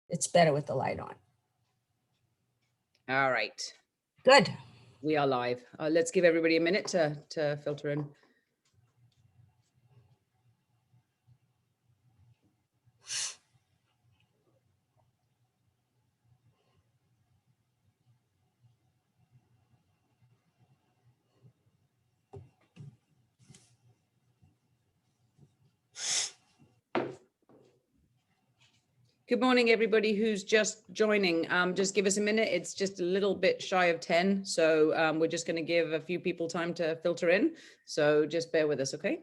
It's better with the light on. All right. Good. We are live. Let's give everybody a minute to filter in. Good morning, everybody who's just joining. Just give us a minute. It's just a little bit shy of 10. So we're just going to give a few people time to filter in. So just bear with us, okay?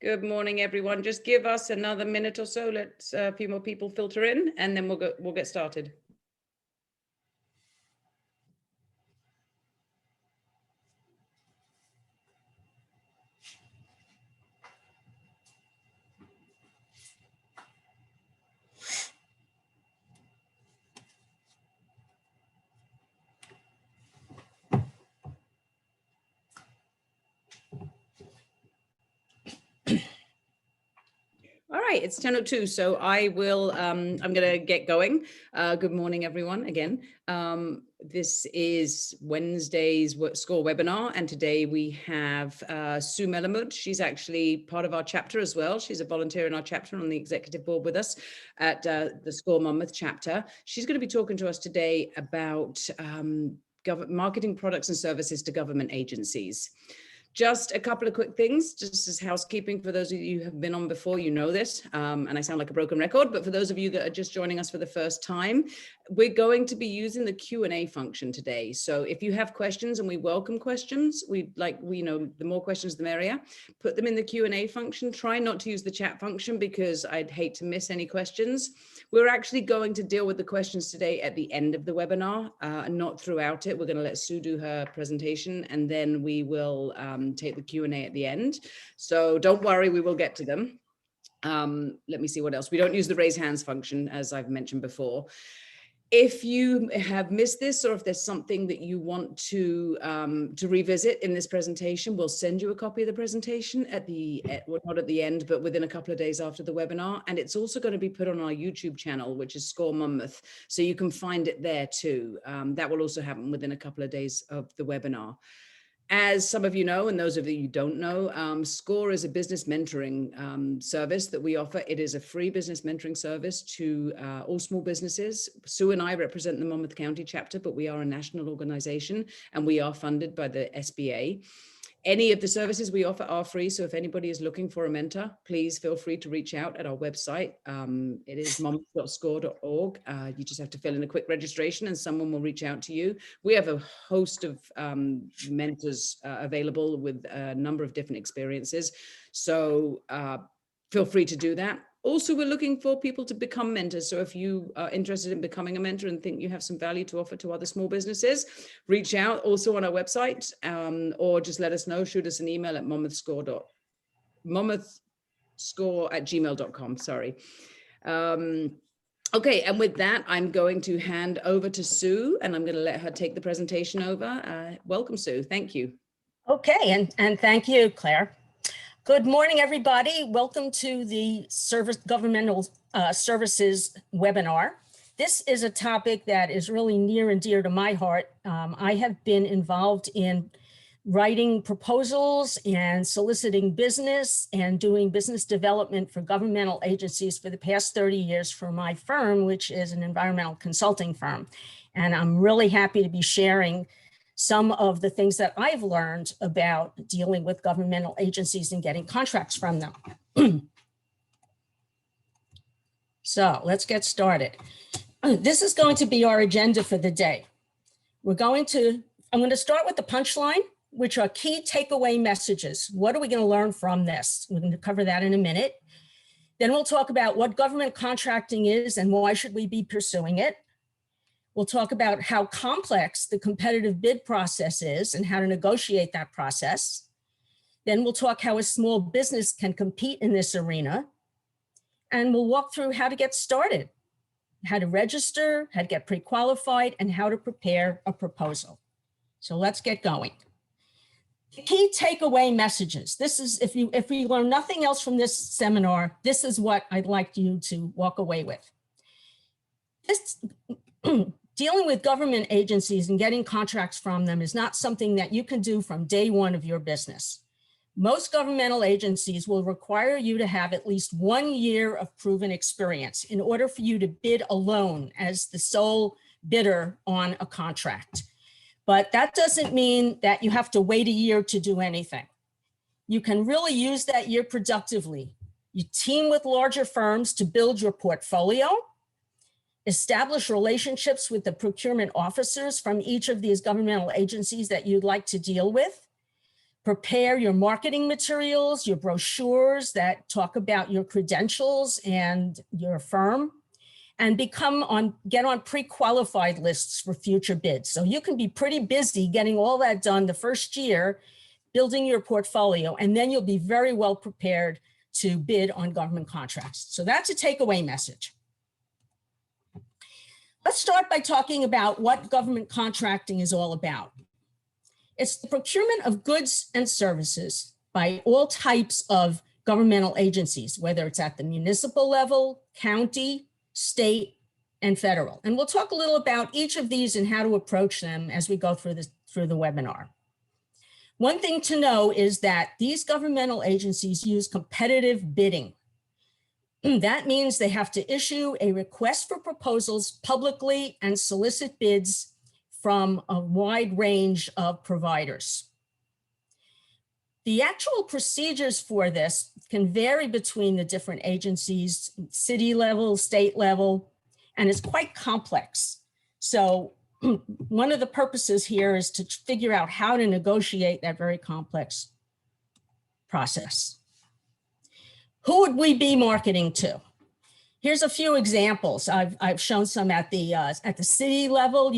Good morning, everyone. Just give us another minute or so. Let's a few more people filter in, and then we'll get started. All right, it's 10:02, so I will, I'm going to get going. Good morning, everyone, again. This is Wednesday's SCORE webinar, and today we have Sue Melamud. She's actually part of our chapter as well. She's a volunteer in our chapter on the executive board with us at the SCORE Monmouth chapter. She's going to be talking to us today about marketing products and services to government agencies. Just a couple of quick things, just as housekeeping for those of you who have been on before, you know this, and I sound like a broken record, but for those of you that are just joining us for the first time, we're going to be using the Q&A function today. So if you have questions, and we welcome questions, the more questions, the merrier, put them in the Q&A function. Try not to use the chat function because I'd hate to miss any questions. We're actually going to deal with the questions today at the end of the webinar, not throughout it. We're going to let Sue do her presentation, and then we will take the Q&A at the end. So don't worry, we will get to them. Let me see what else. We don't use the raise hands function, as I've mentioned before. If you have missed this, or if there's something that you want to revisit in this presentation, we'll send you a copy of the presentation well, not at the end, but within a couple of days after the webinar. And it's also going to be put on our YouTube channel, which is SCORE Monmouth. So you can find it there too. That will also happen within a couple of days of the webinar. As some of you know, and those of you who don't know, SCORE is a business mentoring service that we offer. It is a free business mentoring service to all small businesses. Sue and I represent the Monmouth County chapter, but we are a national organization and we are funded by the SBA. Any of the services we offer are free. So if anybody is looking for a mentor, please feel free to reach out at our website. It is monmouth.score.org. You just have to fill in a quick registration and someone will reach out to you. We have a host of mentors available with a number of different experiences. So feel free to do that. Also, we're looking for people to become mentors. So if you are interested in becoming a mentor and think you have some value to offer to other small businesses, reach out also on our website, or just let us know, shoot us an email at monmouthscore@gmail.com, sorry. Okay, and with that, I'm going to hand over to Sue, and I'm going to let her take the presentation over. Welcome, Sue. Thank you. Okay, and thank you, Claire. Good morning, everybody. Welcome to the Governmental Services webinar. This is a topic that is really near and dear to my heart. I have been involved in writing proposals and soliciting business and doing business development for governmental agencies for the past 30 years for my firm, which is an environmental consulting firm. And I'm really happy to be sharing some of the things that I've learned about dealing with governmental agencies and getting contracts from them. So let's get started. This is going to be our agenda for the day. I'm going to start with the punchline, which are key takeaway messages. What are we going to learn from this? We're going to cover that in a minute. Then we'll talk about what government contracting is and why should we be pursuing it. We'll talk about how complex the competitive bid process is and how to negotiate that process. Then we'll talk how a small business can compete in this arena. And we'll walk through how to get started, how to register, how to get pre-qualified, and how to prepare a proposal. So let's get going. Key takeaway messages. This is, if you learn nothing else from this seminar, this is what I'd like you to walk away with. Dealing with government agencies and getting contracts from them is not something that you can do from day one of your business. Most governmental agencies will require you to have at least 1 year of proven experience in order for you to bid alone as the sole bidder on a contract. But that doesn't mean that you have to wait a year to do anything. You can really use that year productively. You team with larger firms to build your portfolio, establish relationships with the procurement officers from each of these governmental agencies that you'd like to deal with, prepare your marketing materials, your brochures that talk about your credentials and your firm, and get on pre-qualified lists for future bids. So you can be pretty busy getting all that done the first year, building your portfolio, and then you'll be very well prepared to bid on government contracts. So that's a takeaway message. Let's start by talking about what government contracting is all about. It's the procurement of goods and services by all types of governmental agencies, whether it's at the municipal level, county, state, and federal. And we'll talk a little about each of these and how to approach them as we go through the webinar. One thing to know is that these governmental agencies use competitive bidding. That means they have to issue a request for proposals publicly and solicit bids from a wide range of providers. The actual procedures for this can vary between the different agencies, city level, state level, and it's quite complex. So one of the purposes here is to figure out how to negotiate that very complex process. Who would we be marketing to? Here's a few examples. I've shown some at the city level.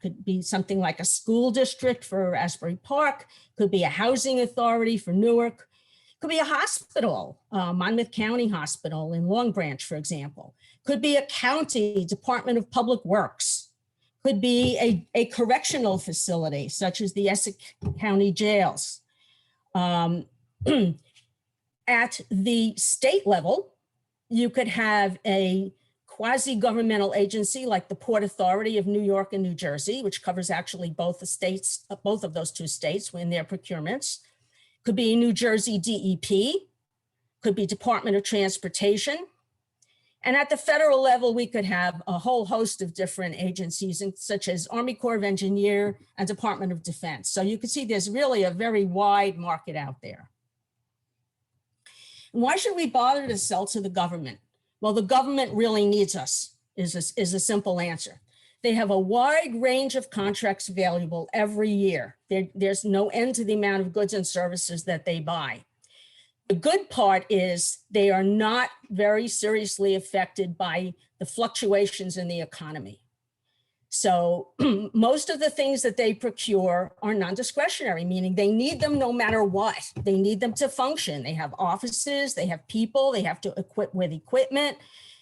Could be something like a school district for Asbury Park, could be a housing authority for Newark, could be a hospital, Monmouth County Hospital in Long Branch, for example. Could be a county Department of Public Works, could be a correctional facility such as the Essex County Jails. At the state level, you could have a quasi-governmental agency like the Port Authority of New York and New Jersey, which covers actually both the states, both of those two states in their procurements. Could be New Jersey DEP, could be Department of Transportation. And at the federal level, we could have a whole host of different agencies, such as Army Corps of Engineers and Department of Defense. So you can see there's really a very wide market out there. Why should we bother to sell to the government? Well, the government really needs us, is a simple answer. They have a wide range of contracts available every year. There's no end to the amount of goods and services that they buy. The good part is they are not very seriously affected by the fluctuations in the economy. So most of the things that they procure are non-discretionary, meaning they need them no matter what. They need them to function. They have offices, they have people, they have to equip with equipment,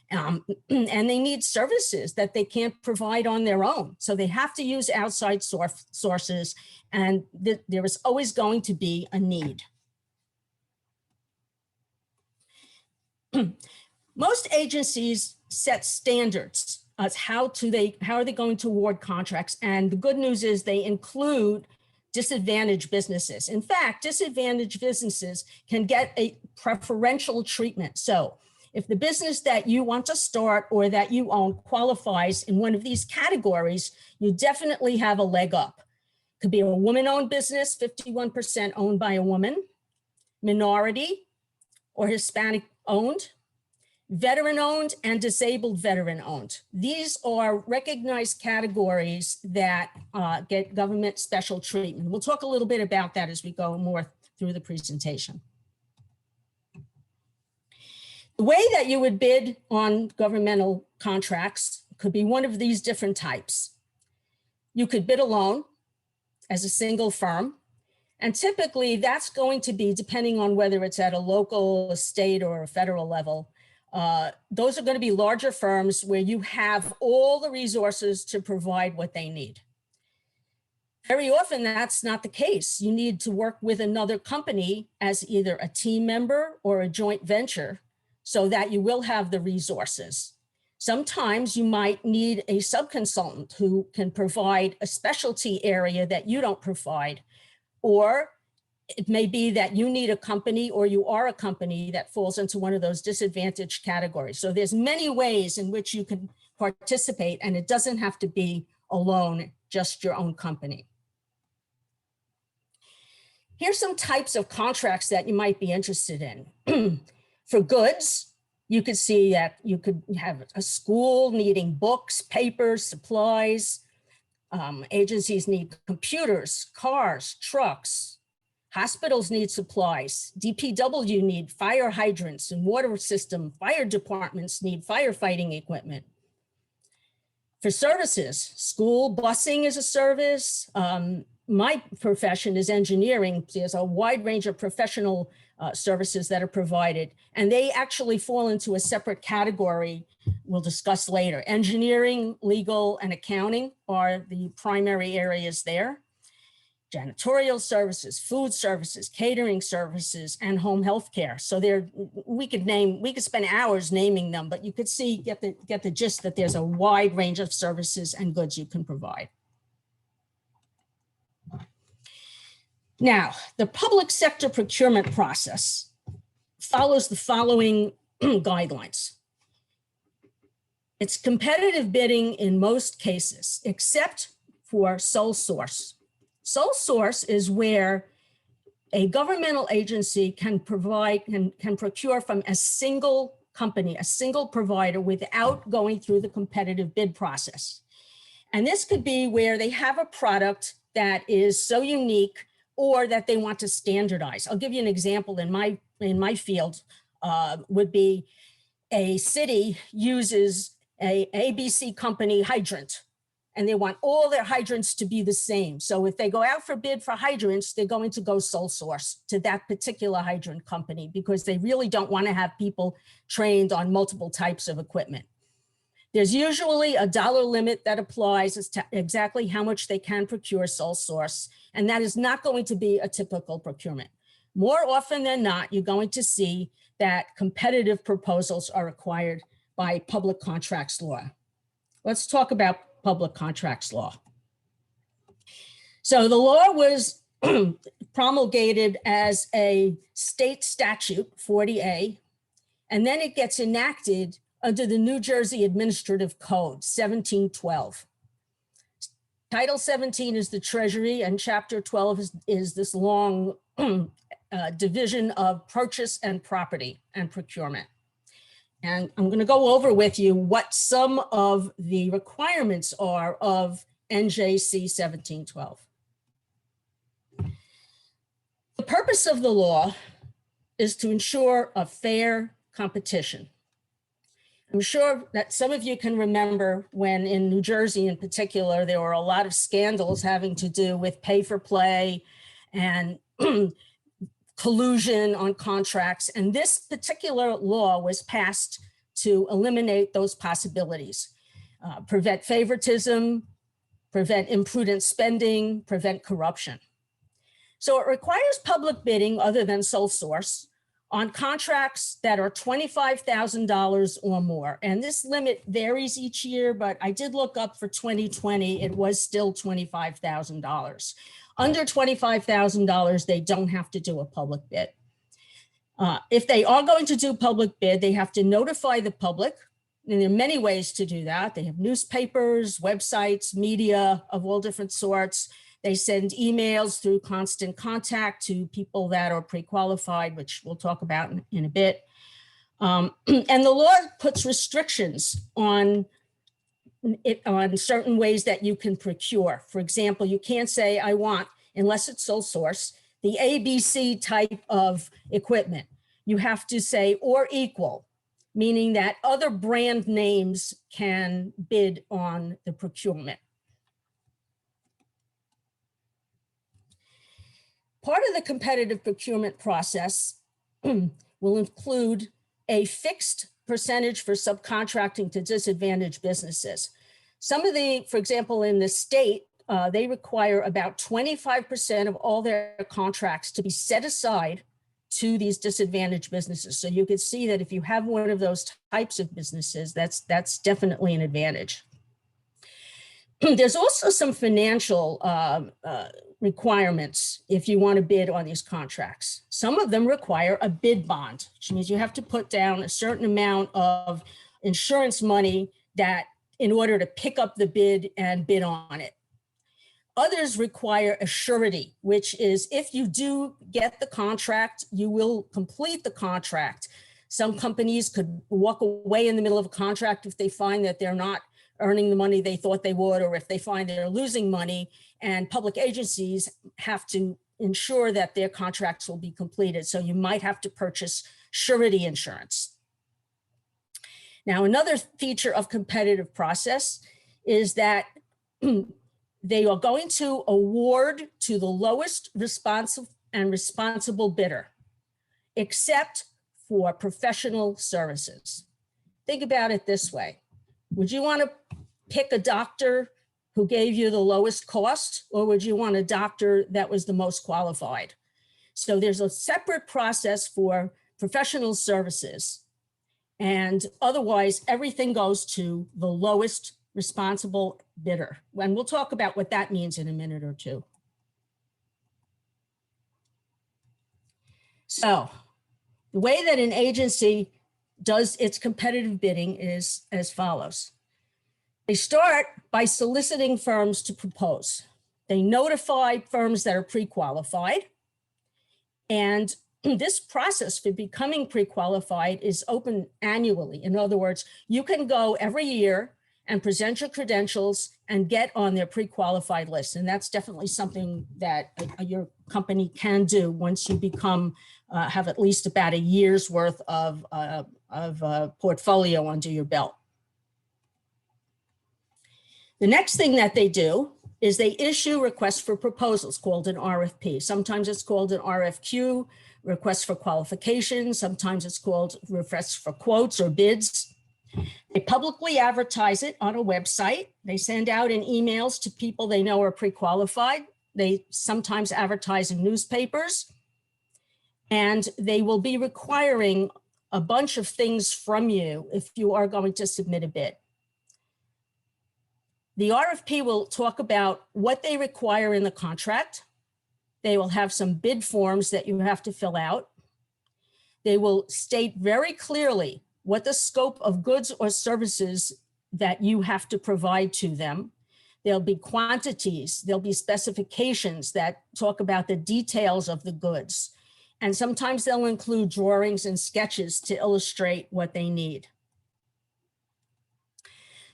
and they need services that they can't provide on their own. So they have to use outside sources, and there is always going to be a need. Most agencies set standards how are they going to award contracts? And the good news is they include disadvantaged businesses. In fact, disadvantaged businesses can get a preferential treatment. So if the business that you want to start or that you own qualifies in one of these categories, you definitely have a leg up. Could be a woman-owned business, 51% owned by a woman, minority or Hispanic owned, veteran owned, and disabled veteran owned. These are recognized categories that get government special treatment. We'll talk a little bit about that as we go more through the presentation. The way that you would bid on governmental contracts could be one of these different types. You could bid alone as a single firm. And typically that's going to be, depending on whether it's at a local, a state, or a federal level, those are going to be larger firms where you have all the resources to provide what they need. Very often that's not the case. You need to work with another company as either a team member or a joint venture so that you will have the resources. Sometimes you might need a subconsultant who can provide a specialty area that you don't provide, or it may be that you need a company or you are a company that falls into one of those disadvantaged categories. So there's many ways in which you can participate, and it doesn't have to be alone, just your own company. Here's some types of contracts that you might be interested in. For goods, you could see that you could have a school needing books, papers, supplies. Agencies need computers, cars, trucks. Hospitals need supplies. DPW need fire hydrants and water system. Fire departments need firefighting equipment. For services, school busing is a service. My profession is engineering. There's a wide range of professional services that are provided, and they actually fall into a separate category we'll discuss later. Engineering, legal, and accounting are the primary areas there. Janitorial services, food services, catering services, and home health care. So we could spend hours naming them, but you could see, get the gist that there's a wide range of services and goods you can provide. Now, the public sector procurement process follows the following guidelines. It's competitive bidding in most cases, except for sole source. Sole source is where a governmental agency can procure from a single company, a single provider, without going through the competitive bid process. And this could be where they have a product that is so unique or that they want to standardize. I'll give you an example in my field. Would be a city uses a ABC company hydrant, and they want all their hydrants to be the same. So if they go out for bid for hydrants, they're going to go sole source to that particular hydrant company because they really don't want to have people trained on multiple types of equipment. There's usually a dollar limit that applies as to exactly how much they can procure sole source, and that is not going to be a typical procurement. More often than not, you're going to see that competitive proposals are required by public contracts law. Let's talk about public contracts law. So the law was promulgated as a state statute, 40A, and then it gets enacted under the New Jersey Administrative Code, 1712. Title 17 is the Treasury, and Chapter 12 is this long division of purchase and property and procurement. And I'm going to go over with you what some of the requirements are of NJC 1712. The purpose of the law is to ensure a fair competition. I'm sure that some of you can remember when in New Jersey in particular, there were a lot of scandals having to do with pay for play and collusion on contracts. And this particular law was passed to eliminate those possibilities, prevent favoritism, prevent imprudent spending, prevent corruption. So it requires public bidding other than sole source on contracts that are $25,000 or more. And this limit varies each year, but I did look up for 2020, it was still $25,000. Under $25,000, they don't have to do a public bid. If they are going to do public bid, they have to notify the public. And there are many ways to do that. They have newspapers, websites, media of all different sorts. They send emails through Constant Contact to people that are pre-qualified, which we'll talk about in a bit. And the law puts restrictions on certain ways that you can procure. For example, you can't say, I want, unless it's sole source, the ABC type of equipment. You have to say, or equal, meaning that other brand names can bid on the procurement. Part of the competitive procurement process will include a fixed percentage for subcontracting to disadvantaged businesses. Some of the, for example, in the state, they require about 25% of all their contracts to be set aside to these disadvantaged businesses. So you could see that if you have one of those types of businesses, that's definitely an advantage. There's also some financial requirements if you want to bid on these contracts. Some of them require a bid bond, which means you have to put down a certain amount of insurance money that in order to pick up the bid and bid on it. Others require a surety, which is if you do get the contract, you will complete the contract. Some companies could walk away in the middle of a contract if they find that they're not earning the money they thought they would, or if they find they're losing money, and public agencies have to ensure that their contracts will be completed. So you might have to purchase surety insurance. Now, another feature of competitive process is that they are going to award to the lowest responsible bidder, except for professional services. Think about it this way. Would you want to pick a doctor who gave you the lowest cost, or would you want a doctor that was the most qualified? So there's a separate process for professional services, and otherwise everything goes to the lowest responsible bidder. And we'll talk about what that means in a minute or two. So the way that an agency does its competitive bidding is as follows. They start by soliciting firms to propose. They notify firms that are pre-qualified. And this process for becoming pre-qualified is open annually. In other words, you can go every year and present your credentials and get on their pre-qualified list. And that's definitely something that your company can do once you become, have at least about a year's worth of portfolio under your belt. The next thing that they do is they issue requests for proposals called an RFP. Sometimes it's called an RFQ, request for qualifications. Sometimes it's called requests for quotes or bids. They publicly advertise it on a website. They send out in emails to people they know are pre-qualified. They sometimes advertise in newspapers. And they will be requiring a bunch of things from you if you are going to submit a bid. The RFP will talk about what they require in the contract. They will have some bid forms that you have to fill out. They will state very clearly what the scope of goods or services that you have to provide to them. There'll be quantities, there'll be specifications that talk about the details of the goods. And sometimes they'll include drawings and sketches to illustrate what they need.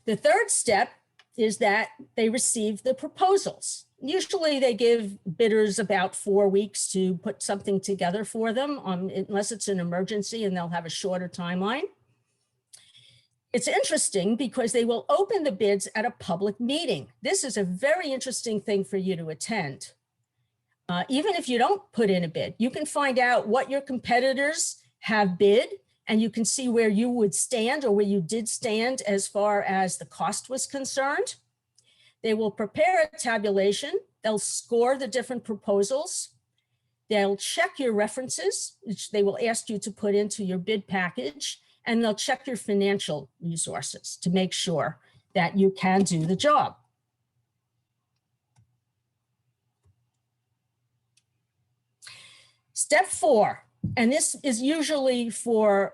The third step is that they receive the proposals. Usually they give bidders about 4 weeks to put something together for them, unless it's an emergency, and they'll have a shorter timeline. It's interesting because they will open the bids at a public meeting. This is a very interesting thing for you to attend. Even if you don't put in a bid, you can find out what your competitors have bid, and you can see where you would stand or where you did stand as far as the cost was concerned. They will prepare a tabulation. They'll score the different proposals. They'll check your references, which they will ask you to put into your bid package, and they'll check your financial resources to make sure that you can do the job. Step 4, and this is usually for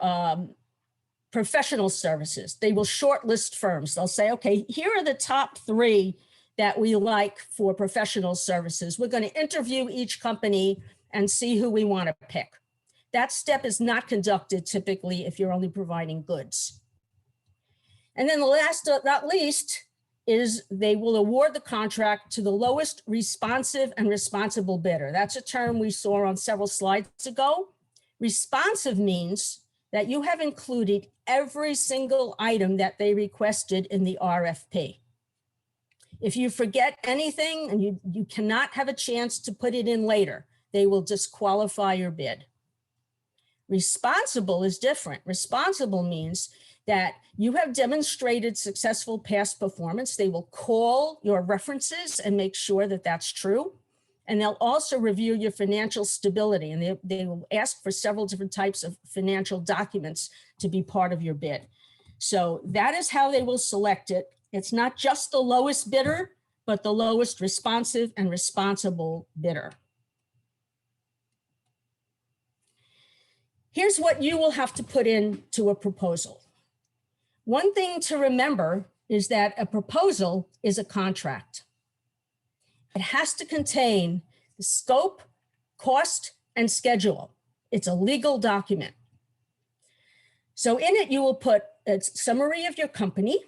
professional services. They will shortlist firms. They'll say, okay, here are the top 3 that we like for professional services. We're going to interview each company and see who we want to pick. That step is not conducted typically if you're only providing goods. And then the last but not least is they will award the contract to the lowest responsive and responsible bidder. That's a term we saw on several slides ago. Responsive means that you have included every single item that they requested in the RFP. If you forget anything and you cannot have a chance to put it in later, they will disqualify your bid. Responsible is different. Responsible means that you have demonstrated successful past performance. They will call your references and make sure that that's true. And they'll also review your financial stability, and they will ask for several different types of financial documents to be part of your bid. So that is how they will select it. It's not just the lowest bidder, but the lowest responsive and responsible bidder. Here's what you will have to put into a proposal. One thing to remember is that a proposal is a contract. It has to contain the scope, cost, and schedule. It's a legal document. So in it, you will put a summary of your company,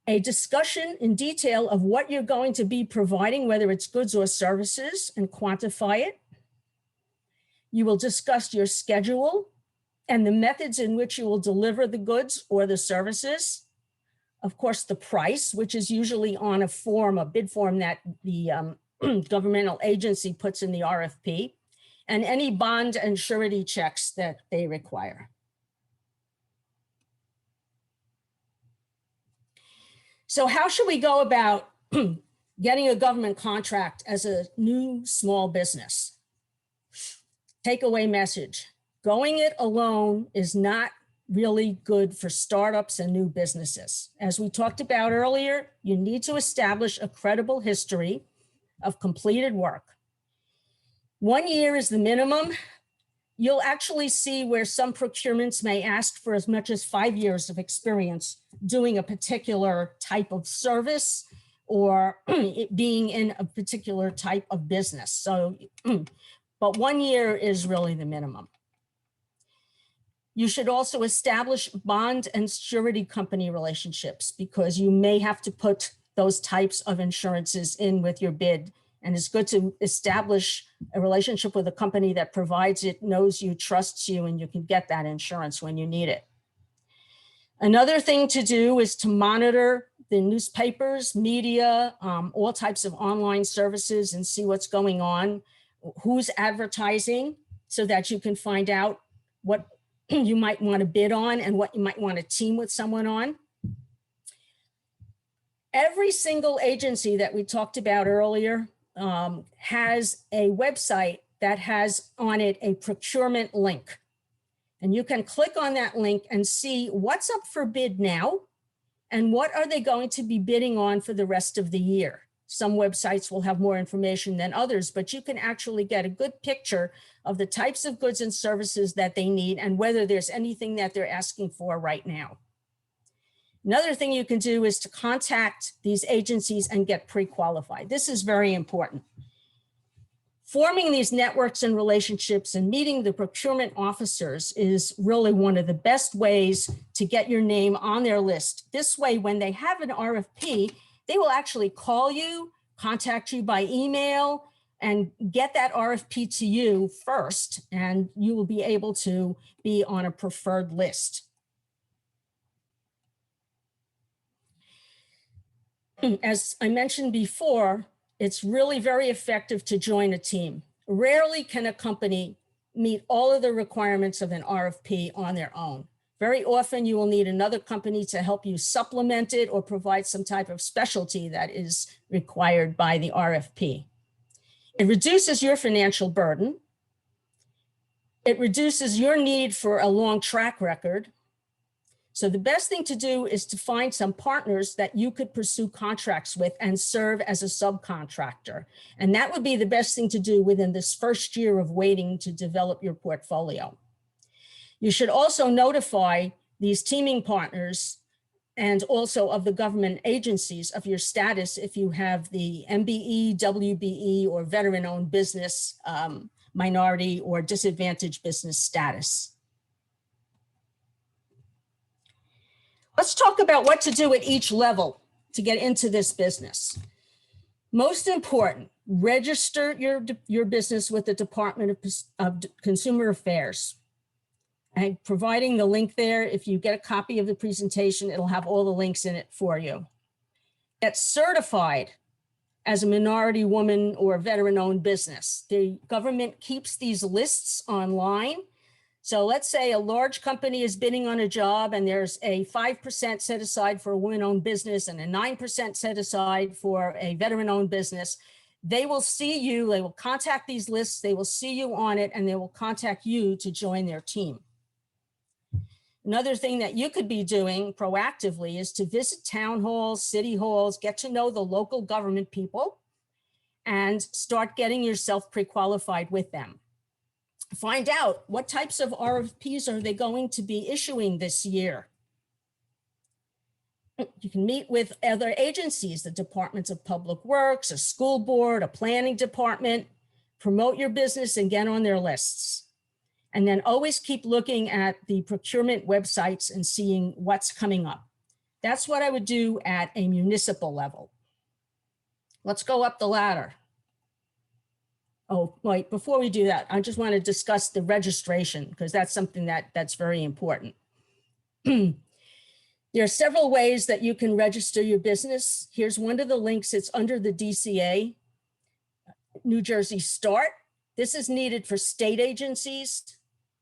a discussion in detail of what you're going to be providing, whether it's goods or services, and quantify it. You will discuss your schedule and the methods in which you will deliver the goods or the services. Of course, the price, which is usually on a form, a bid form that the governmental agency puts in the RFP, and any bond and surety checks that they require. So how should we go about getting a government contract as a new small business? Takeaway message: going it alone is not really good for startups and new businesses. As we talked about earlier, you need to establish a credible history of completed work. 1 year is the minimum. You'll actually see where some procurements may ask for as much as 5 years of experience doing a particular type of service or it being in a particular type of business. So, but 1 year is really the minimum. You should also establish bond and surety company relationships, because you may have to put those types of insurances in with your bid. And it's good to establish a relationship with a company that provides it, knows you, trusts you, and you can get that insurance when you need it. Another thing to do is to monitor the newspapers, media, all types of online services, and see what's going on, who's advertising, so that you can find out what you might want to bid on and what you might want to team with someone on. Every single agency that we talked about earlier has a website that has on it a procurement link. And you can click on that link and see what's up for bid now and what are they going to be bidding on for the rest of the year. Some websites will have more information than others, but you can actually get a good picture of the types of goods and services that they need and whether there's anything that they're asking for right now. Another thing you can do is to contact these agencies and get pre-qualified. This is very important. Forming these networks and relationships and meeting the procurement officers is really one of the best ways to get your name on their list. This way, when they have an RFP, they will actually call you, contact you by email, and get that RFP to you first, and you will be able to be on a preferred list. As I mentioned before, it's really very effective to join a team. Rarely can a company meet all of the requirements of an RFP on their own. Very often you will need another company to help you supplement it or provide some type of specialty that is required by the RFP. It reduces your financial burden. It reduces your need for a long track record. So the best thing to do is to find some partners that you could pursue contracts with and serve as a subcontractor. And that would be the best thing to do within this first year of waiting to develop your portfolio. You should also notify these teaming partners and also of the government agencies of your status if you have the MBE, WBE, or veteran-owned business, minority, or disadvantaged business status. Let's talk about what to do at each level to get into this business. Most important, register your business with the Department of Consumer Affairs. I'm providing the link there. If you get a copy of the presentation, it'll have all the links in it for you. Get certified as a minority woman or veteran-owned business. The government keeps these lists online. So let's say a large company is bidding on a job and there's a 5% set aside for a women-owned business and a 9% set aside for a veteran-owned business. They will see you, they will contact these lists, they will see you on it, and they will contact you to join their team. Another thing that you could be doing proactively is to visit town halls, city halls, get to know the local government people, and start getting yourself pre-qualified with them. Find out what types of RFPs are they going to be issuing this year. You can meet with other agencies, the Departments of Public Works, a school board, a planning department, promote your business and get on their lists. And then always keep looking at the procurement websites and seeing what's coming up. That's what I would do at a municipal level. Let's go up the ladder. Oh, wait, before we do that, I just want to discuss the registration because that's something that's very important. There are several ways that you can register your business. Here's one of the links. It's under the DCA, New Jersey START. This is needed for state agencies,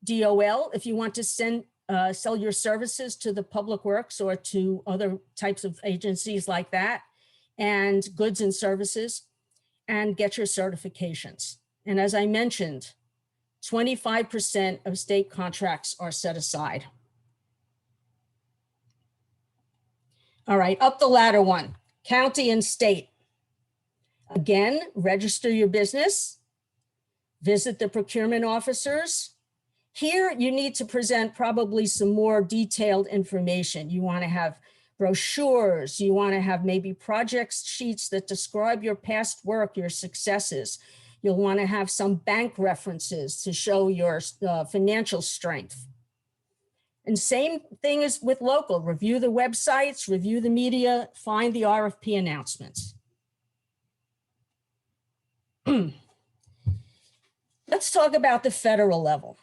DOL, if you want to sell your services to the Public Works or to other types of agencies like that, and goods and services, and get your certifications. And as I mentioned, 25% of state contracts are set aside. All right, up the ladder one, county and state. Again, register your business, visit the procurement officers. Here, you need to present probably some more detailed information. You want to have brochures, you want to have maybe project sheets that describe your past work, your successes. You'll want to have some bank references to show your financial strength. And same thing as with local, review the websites, review the media, find the RFP announcements. Let's talk about the federal level.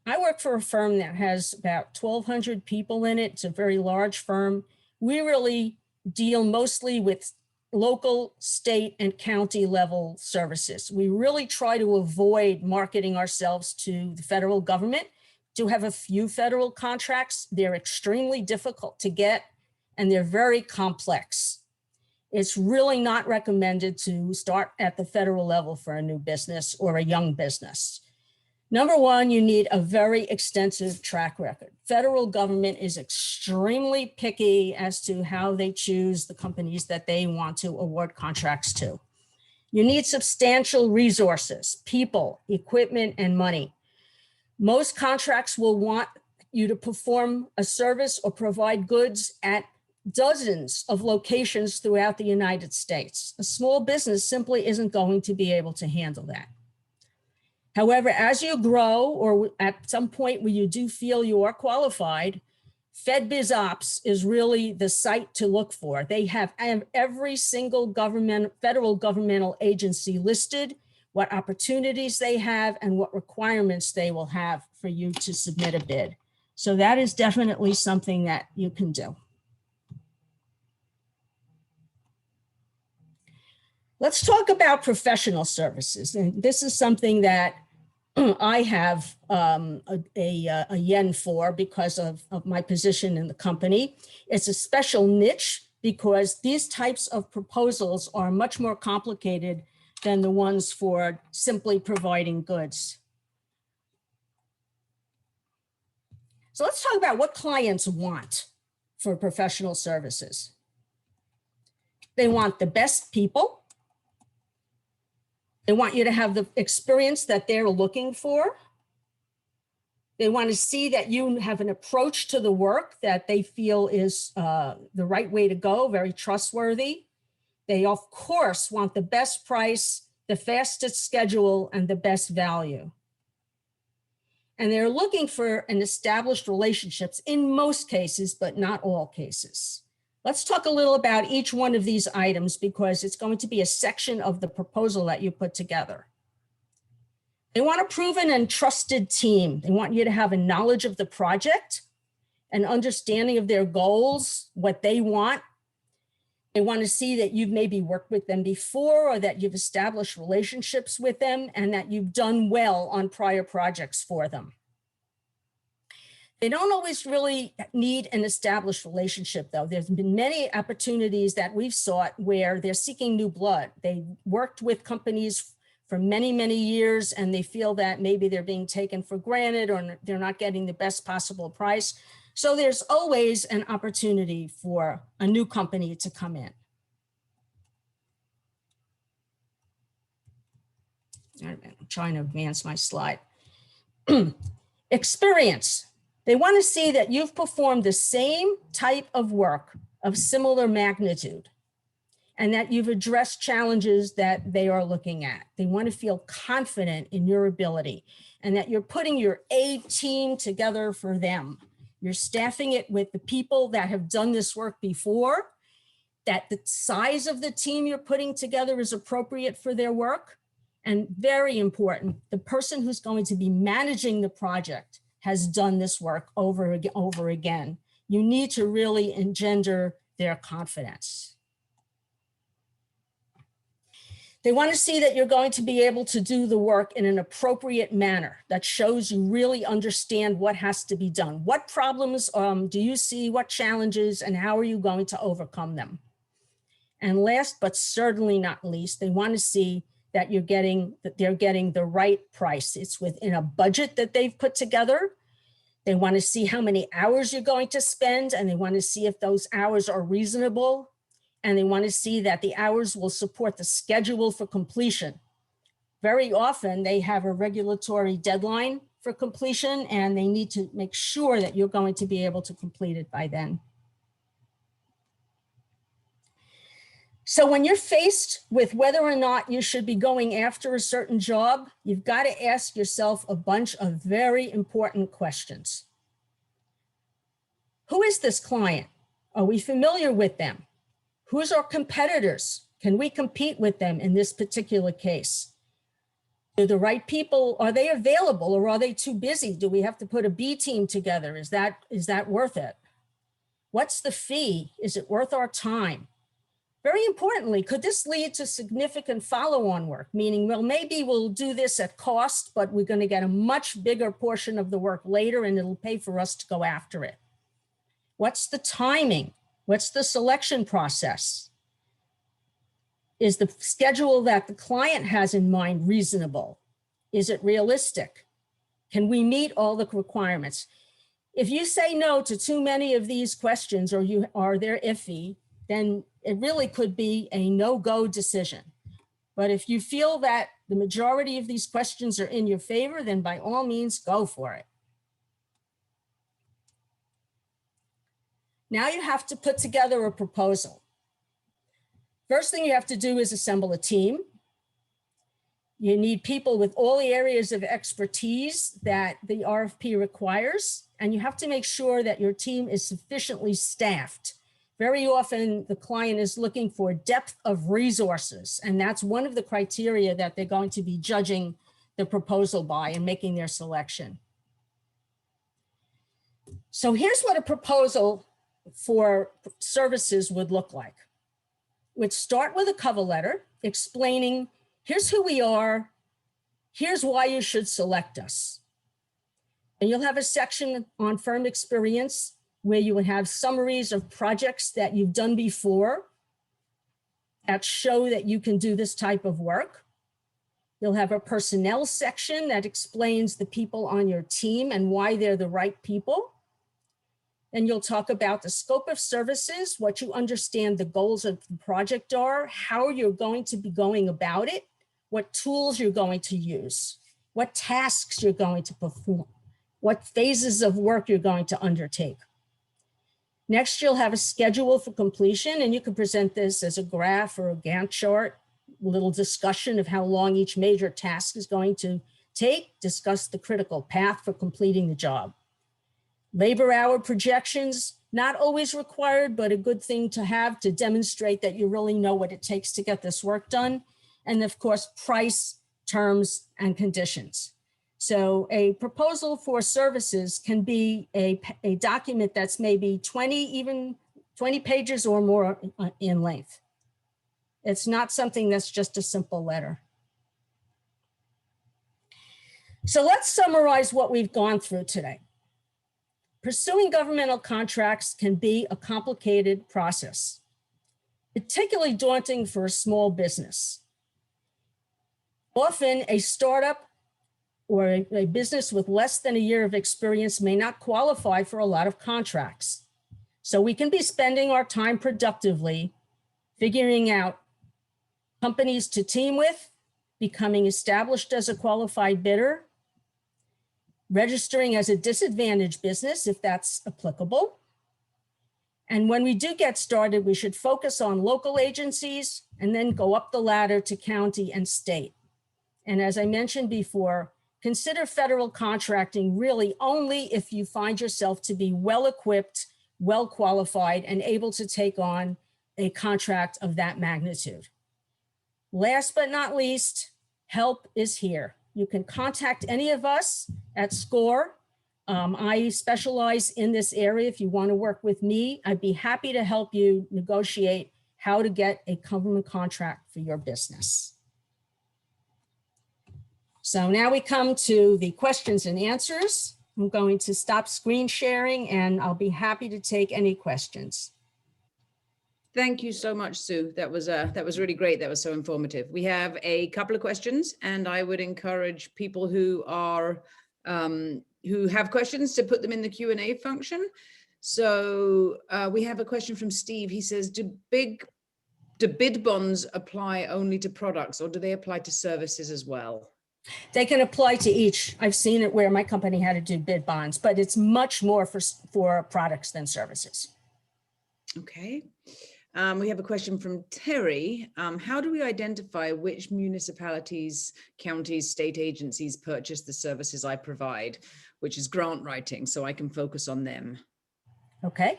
I work for a firm that has about 1,200 people in it. It's a very large firm. We really deal mostly with local, state, and county level services. We really try to avoid marketing ourselves to the federal government. Do have a few federal contracts. They're extremely difficult to get, and they're very complex. It's really not recommended to start at the federal level for a new business or a young business. Number one, you need a very extensive track record. Federal government is extremely picky as to how they choose the companies that they want to award contracts to. You need substantial resources, people, equipment, and money. Most contracts will want you to perform a service or provide goods at dozens of locations throughout the United States. A small business simply isn't going to be able to handle that. However, as you grow, or at some point where you do feel you are qualified, FedBizOps is really the site to look for. They have every single federal governmental agency listed, what opportunities they have, and what requirements they will have for you to submit a bid. So that is definitely something that you can do. Let's talk about professional services. And this is something that I have a yen for because of my position in the company. It's a special niche because these types of proposals are much more complicated than the ones for simply providing goods. So let's talk about what clients want for professional services. They want the best people. They want you to have the experience that they're looking for. They want to see that you have an approach to the work that they feel is the right way to go, very trustworthy. They, of course, want the best price, the fastest schedule, and the best value. And they're looking for an established relationships in most cases, but not all cases. Let's talk a little about each one of these items because it's going to be a section of the proposal that you put together. They want a proven and trusted team. They want you to have a knowledge of the project, an understanding of their goals, what they want. They want to see that you've maybe worked with them before or that you've established relationships with them and that you've done well on prior projects for them. They don't always really need an established relationship, though. There's been many opportunities that we've sought where they're seeking new blood. They worked with companies for many, many years, and they feel that maybe they're being taken for granted or they're not getting the best possible price. So there's always an opportunity for a new company to come in. I'm trying to advance my slide. Experience. They want to see that you've performed the same type of work of similar magnitude and that you've addressed challenges that they are looking at. They want to feel confident in your ability and that you're putting your A team together for them. You're staffing it with the people that have done this work before, that the size of the team you're putting together is appropriate for their work. And very important, the person who's going to be managing the project has done this work over again. You need to really engender their confidence. They want to see that you're going to be able to do the work in an appropriate manner that shows you really understand what has to be done. What problems do you see, what challenges, and how are you going to overcome them? And last, but certainly not least, they want to see that they're getting the right price. It's within a budget that they've put together. They want to see how many hours you're going to spend, and they want to see if those hours are reasonable. And they want to see that the hours will support the schedule for completion. Very often they have a regulatory deadline for completion and they need to make sure that you're going to be able to complete it by then. So when you're faced with whether or not you should be going after a certain job, you've got to ask yourself a bunch of very important questions. Who is this client? Are we familiar with them? Who's our competitors? Can we compete with them in this particular case? Do the right people, are they available or are they too busy? Do we have to put a B team together? Is that worth it? What's the fee? Is it worth our time? Very importantly, could this lead to significant follow-on work? Meaning, well, maybe we'll do this at cost, but we're going to get a much bigger portion of the work later and it'll pay for us to go after it. What's the timing? What's the selection process? Is the schedule that the client has in mind reasonable? Is it realistic? Can we meet all the requirements? If you say no to too many of these questions or they're iffy, then it really could be a no-go decision. But if you feel that the majority of these questions are in your favor, then by all means, go for it. Now you have to put together a proposal. First thing you have to do is assemble a team. You need people with all the areas of expertise that the RFP requires, and you have to make sure that your team is sufficiently staffed. Very often the client is looking for depth of resources, and that's one of the criteria that they're going to be judging the proposal by and making their selection. So here's what a proposal for services would look like. We'd start with a cover letter explaining, here's who we are, here's why you should select us. And you'll have a section on firm experience where you would have summaries of projects that you've done before that show that you can do this type of work. You'll have a personnel section that explains the people on your team and why they're the right people. Then you'll talk about the scope of services, what you understand the goals of the project are, how you're going to be going about it, what tools you're going to use, what tasks you're going to perform, what phases of work you're going to undertake. Next, you'll have a schedule for completion, and you can present this as a graph or a Gantt chart, a little discussion of how long each major task is going to take, discuss the critical path for completing the job. Labor hour projections, not always required, but a good thing to have to demonstrate that you really know what it takes to get this work done. And of course, price, terms, and conditions. So a proposal for services can be a document that's maybe 20 pages or more in length. It's not something that's just a simple letter. So let's summarize what we've gone through today. Pursuing governmental contracts can be a complicated process, particularly daunting for a small business. Often a startup or a business with less than a year of experience may not qualify for a lot of contracts. So we can be spending our time productively figuring out companies to team with, becoming established as a qualified bidder, registering as a disadvantaged business if that's applicable. And when we do get started, we should focus on local agencies and then go up the ladder to county and state. And as I mentioned before, consider federal contracting really only if you find yourself to be well-equipped, well-qualified, and able to take on a contract of that magnitude. Last but not least, help is here. You can contact any of us at SCORE. I specialize in this area. If you want to work with me, I'd be happy to help you negotiate how to get a government contract for your business. So now we come to the questions and answers. I'm going to stop screen sharing and I'll be happy to take any questions. Thank you so much, Sue. That was really great. That was so informative. We have a couple of questions, and I would encourage people who are who have questions to put them in the Q&A function. So we have a question from Steve. He says, do bid bonds apply only to products, or do they apply to services as well? They can apply to each. I've seen it where my company had to do bid bonds, but it's much more for products than services. Okay. We have a question from Terry. How do we identify which municipalities, counties, state agencies purchase the services I provide, which is grant writing, so I can focus on them? Okay.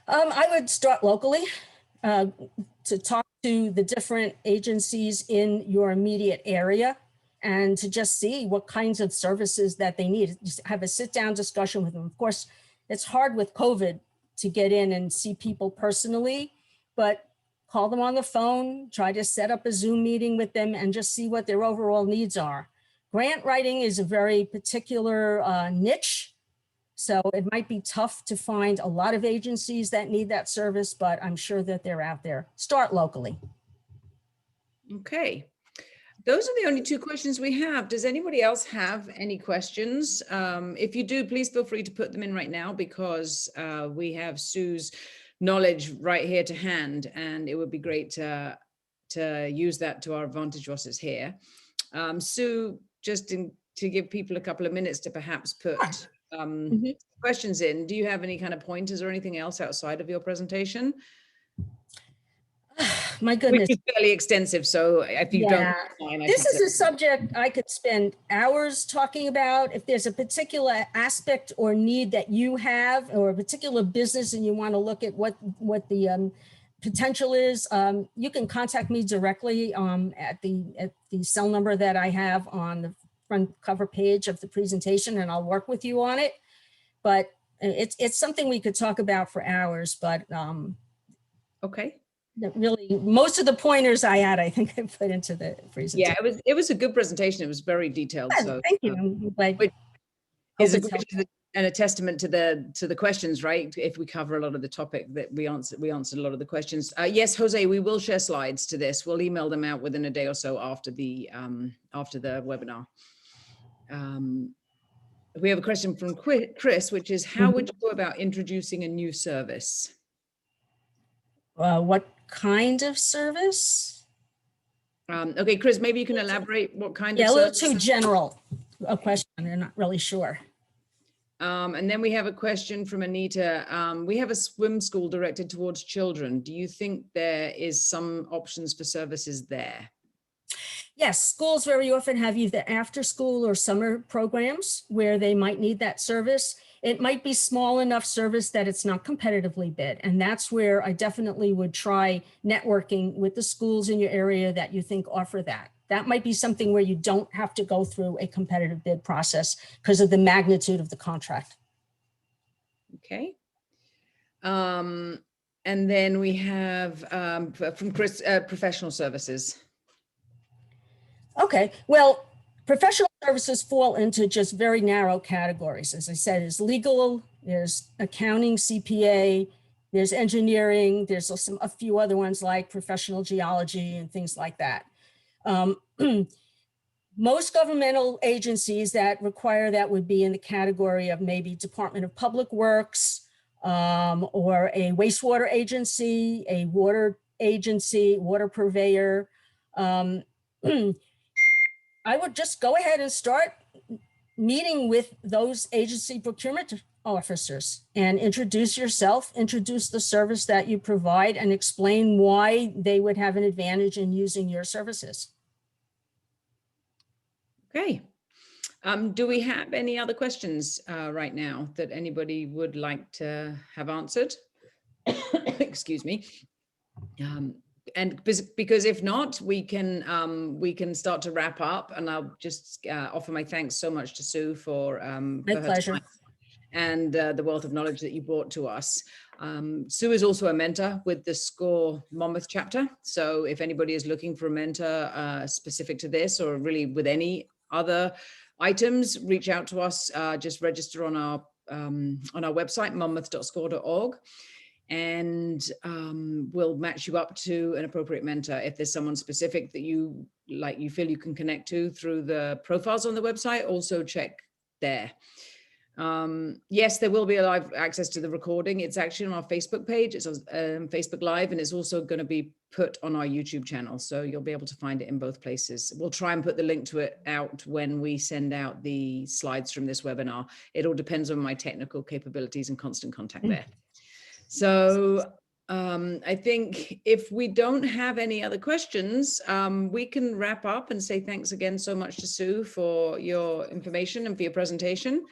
I would start locally to talk to the different agencies in your immediate area and to just see what kinds of services that they need. Just have a sit-down discussion with them. Of course, it's hard with COVID to get in and see people personally, but call them on the phone, try to set up a Zoom meeting with them and just see what their overall needs are. Grant writing is a very particular niche, so it might be tough to find a lot of agencies that need that service, but I'm sure that they're out there. Start locally. Okay. Those are the only two questions we have. Does anybody else have any questions? If you do, please feel free to put them in right now, because we have Sue's knowledge right here to hand, and it would be great to use that to our advantage whilst it's here. Sue, just to give people a couple of minutes to perhaps put questions in, do you have any kind of pointers or anything else outside of your presentation? My goodness. Which is fairly extensive, so if you don't mind, this is a subject I could spend hours talking about. If there's a particular aspect or need that you have, or a particular business, and you want to look at what the potential is, you can contact me directly at the cell number that I have on the front cover page of the presentation, and I'll work with you on it. But it's something we could talk about for hours. But okay. Really, most of the pointers I had, I think I put into the presentation. Yeah, it was a good presentation. It was very detailed. So thank you. is Hope it's helpful. and a testament to the questions, right? If we cover a lot of the topic that we answered a lot of the questions. Yes, Jose, we will share slides to this. We'll email them out within a day or so after the webinar. We have a question from Chris, which is, how would you go about introducing a new service? What kind of service? Okay, Chris, maybe you can elaborate what kind Yeah, of a little service. too general a question. I'm not really sure. And then we have a question from Anita. We have a swim school directed towards children. Do you think there is some options for services there? Yes, schools very often have either after school or summer programs where they might need that service. It might be small enough service that it's not competitively bid. And that's where I definitely would try networking with the schools in your area that you think offer that. That might be something where you don't have to go through a competitive bid process because of the magnitude of the contract. Okay. And then we have from Chris, professional services. Okay, well, professional services fall into just very narrow categories. As I said, there's legal, there's accounting, CPA, there's engineering, there's a few other ones like professional geology and things like that. Most governmental agencies that require that would be in the category of maybe Department of Public Works or a wastewater agency, a water agency, water purveyor. I would just go ahead and start meeting with those agency procurement officers and introduce yourself, introduce the service that you provide, and explain why they would have an advantage in using your services. Okay. Do we have any other questions right now that anybody would like to have answered? Excuse me. And because if not, we can start to wrap up, and I'll just offer my thanks so much to Sue for My pleasure. time and the wealth of knowledge that you brought to us. Sue is also a mentor with the SCORE Monmouth chapter. So if anybody is looking for a mentor specific to this, or really with any other items, reach out to us. Just register on our website, monmouth.score.org. And we'll match you up to an appropriate mentor. If there's someone specific that you feel you can connect to through the profiles on the website, also check there. Yes, there will be a live access to the recording. It's actually on our Facebook page. It's on Facebook Live, and it's also going to be put on our YouTube channel. So you'll be able to find it in both places. We'll try and put the link to it out when we send out the slides from this webinar. It all depends on my technical capabilities and constant contact there. So I think if we don't have any other questions, we can wrap up and say thanks again so much to Sue for your information and for your presentation.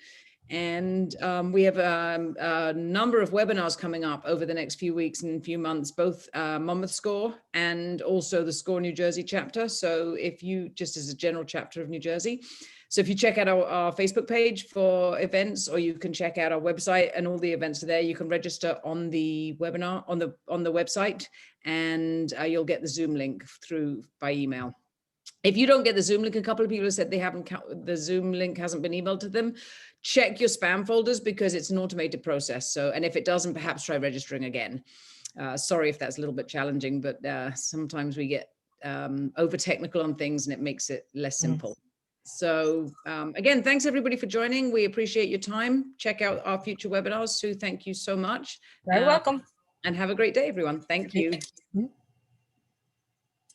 And we have a number of webinars coming up over the next few weeks and few months, both Monmouth SCORE and also the SCORE New Jersey chapter. So if you, just as a general chapter of New Jersey, so if you check out our Facebook page for events, or you can check out our website, and all the events are there. You can register on the webinar on the website, and you'll get the Zoom link through by email. If you don't get the Zoom link, a couple of people have said the Zoom link hasn't been emailed to them. Check your spam folders, because it's an automated process. So, and if it doesn't, perhaps try registering again. Sorry if that's a little bit challenging, but sometimes we get over technical on things, and it makes it less simple. So again, thanks everybody for joining. We appreciate your time. Check out our future webinars. Sue, thank you so much. Very welcome. And have a great day, everyone. Thank you.